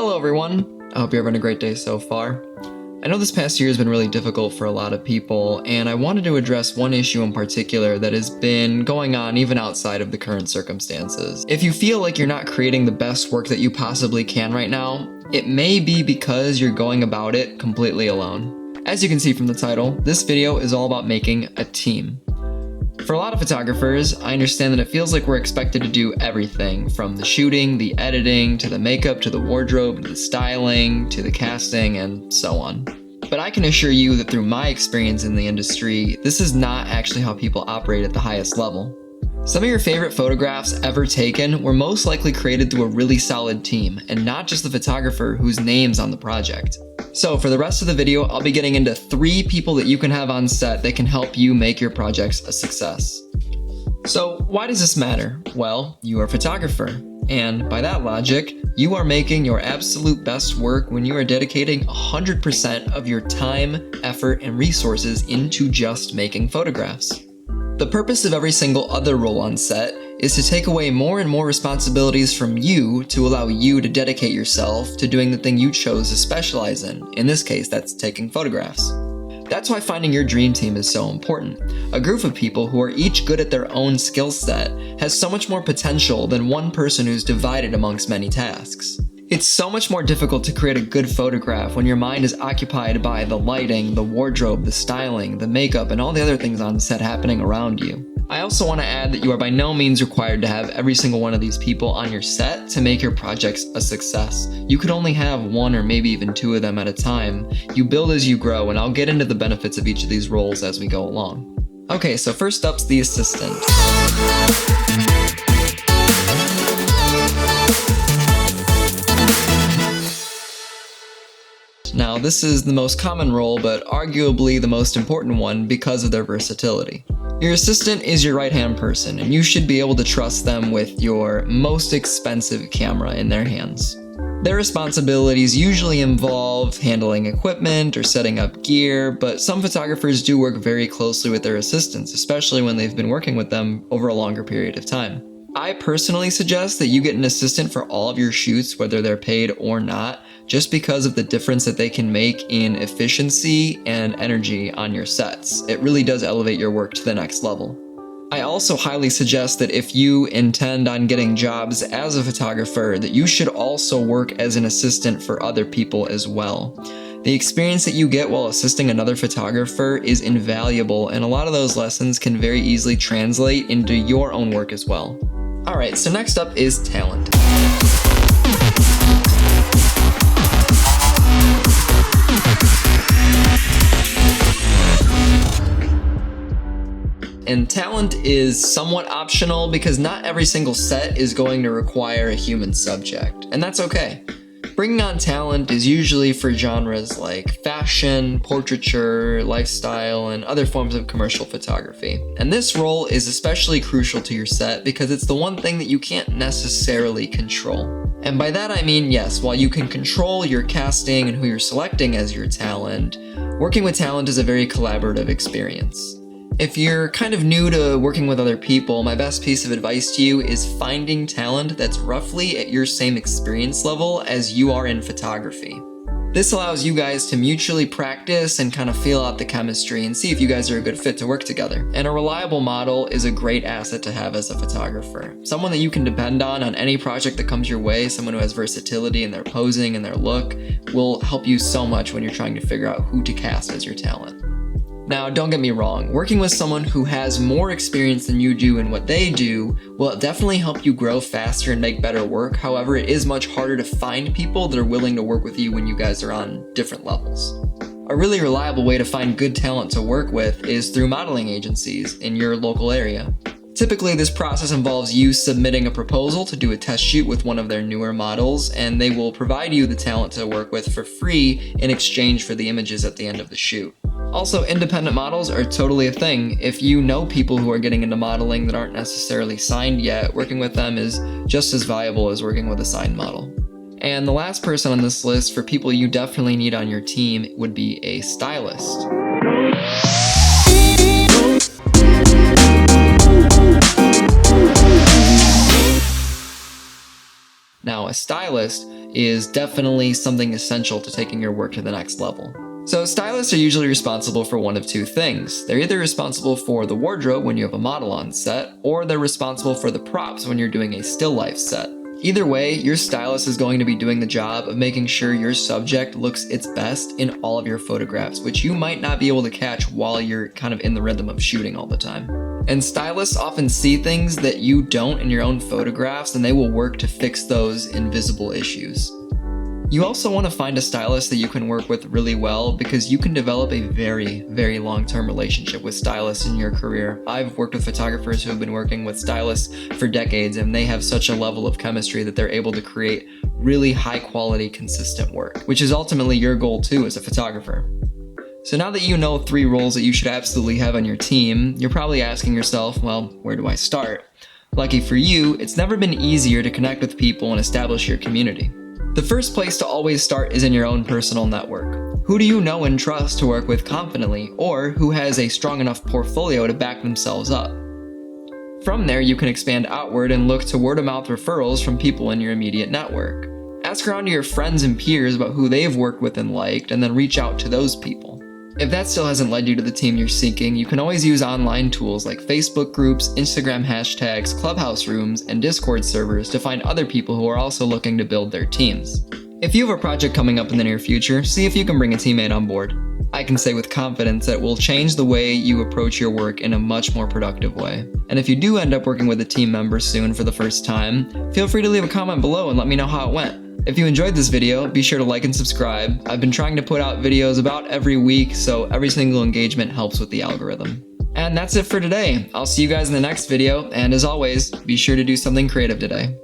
Hello everyone, I hope you're having a great day so far. I know this past year has been really difficult for a lot of people, and I wanted to address one issue in particular that has been going on even outside of the current circumstances. If you feel like you're not creating the best work that you possibly can right now, it may be because you're going about it completely alone. As you can see from the title, this video is all about making a team. For a lot of photographers, I understand that it feels like we're expected to do everything, from the shooting, the editing, to the makeup, to the wardrobe, to the styling, to the casting, and so on. But I can assure you that through my experience in the industry, this is not actually how people operate at the highest level. Some of your favorite photographs ever taken were most likely created through a really solid team, and not just the photographer whose name's on the project. So for the rest of the video, I'll be getting into 3 people that you can have on set that can help you make your projects a success. So why does this matter? Well, you are a photographer, and by that logic, you are making your absolute best work when you are dedicating 100% of your time, effort, and resources into just making photographs. The purpose of every single other role on set is to take away more and more responsibilities from you to allow you to dedicate yourself to doing the thing you chose to specialize in. In this case, that's taking photographs. That's why finding your dream team is so important. A group of people who are each good at their own skill set has so much more potential than one person who's divided amongst many tasks. It's so much more difficult to create a good photograph when your mind is occupied by the lighting, the wardrobe, the styling, the makeup, and all the other things on set happening around you. I also want to add that you are by no means required to have every single one of these people on your set to make your projects a success. You could only have 1 or maybe even 2 of them at a time. You build as you grow, and I'll get into the benefits of each of these roles as we go along. Okay, so first up's the assistant. Now, this is the most common role, but arguably the most important one because of their versatility. Your assistant is your right-hand person, and you should be able to trust them with your most expensive camera in their hands. Their responsibilities usually involve handling equipment or setting up gear, but some photographers do work very closely with their assistants, especially when they've been working with them over a longer period of time. I personally suggest that you get an assistant for all of your shoots, whether they're paid or not, just because of the difference that they can make in efficiency and energy on your sets. It really does elevate your work to the next level. I also highly suggest that if you intend on getting jobs as a photographer, that you should also work as an assistant for other people as well. The experience that you get while assisting another photographer is invaluable, and a lot of those lessons can very easily translate into your own work as well. Alright, so next up is talent. And talent is somewhat optional because not every single set is going to require a human subject, and that's okay. Bringing on talent is usually for genres like fashion, portraiture, lifestyle, and other forms of commercial photography. And this role is especially crucial to your set because it's the one thing that you can't necessarily control. And by that I mean, yes, while you can control your casting and who you're selecting as your talent, working with talent is a very collaborative experience. If you're kind of new to working with other people, my best piece of advice to you is finding talent that's roughly at your same experience level as you are in photography. This allows you guys to mutually practice and kind of feel out the chemistry and see if you guys are a good fit to work together. And a reliable model is a great asset to have as a photographer. Someone that you can depend on any project that comes your way, someone who has versatility in their posing and their look, will help you so much when you're trying to figure out who to cast as your talent. Now, don't get me wrong, working with someone who has more experience than you do in what they do will definitely help you grow faster and make better work. However, it is much harder to find people that are willing to work with you when you guys are on different levels. A really reliable way to find good talent to work with is through modeling agencies in your local area. Typically, this process involves you submitting a proposal to do a test shoot with one of their newer models, and they will provide you the talent to work with for free in exchange for the images at the end of the shoot. Also, independent models are totally a thing. If you know people who are getting into modeling that aren't necessarily signed yet, working with them is just as valuable as working with a signed model. And the last person on this list for people you definitely need on your team would be a stylist. Now, a stylist is definitely something essential to taking your work to the next level. So stylists are usually responsible for one of two things. They're either responsible for the wardrobe when you have a model on set, or they're responsible for the props when you're doing a still life set. Either way, your stylist is going to be doing the job of making sure your subject looks its best in all of your photographs, which you might not be able to catch while you're kind of in the rhythm of shooting all the time. And stylists often see things that you don't in your own photographs, and they will work to fix those invisible issues. You also want to find a stylist that you can work with really well, because you can develop a very, very long-term relationship with stylists in your career. I've worked with photographers who have been working with stylists for decades, and they have such a level of chemistry that they're able to create really high-quality, consistent work, which is ultimately your goal too as a photographer. So now that you know 3 roles that you should absolutely have on your team, you're probably asking yourself, well, where do I start? Lucky for you, it's never been easier to connect with people and establish your community. The first place to always start is in your own personal network. Who do you know and trust to work with confidently, or who has a strong enough portfolio to back themselves up? From there, you can expand outward and look to word-of-mouth referrals from people in your immediate network. Ask around to your friends and peers about who they've worked with and liked, and then reach out to those people. If that still hasn't led you to the team you're seeking, you can always use online tools like Facebook groups, Instagram hashtags, Clubhouse rooms, and Discord servers to find other people who are also looking to build their teams. If you have a project coming up in the near future, see if you can bring a teammate on board. I can say with confidence that it will change the way you approach your work in a much more productive way. And if you do end up working with a team member soon for the first time, feel free to leave a comment below and let me know how it went. If you enjoyed this video, be sure to like and subscribe. I've been trying to put out videos about every week, so every single engagement helps with the algorithm. And that's it for today. I'll see you guys in the next video, and as always, be sure to do something creative today.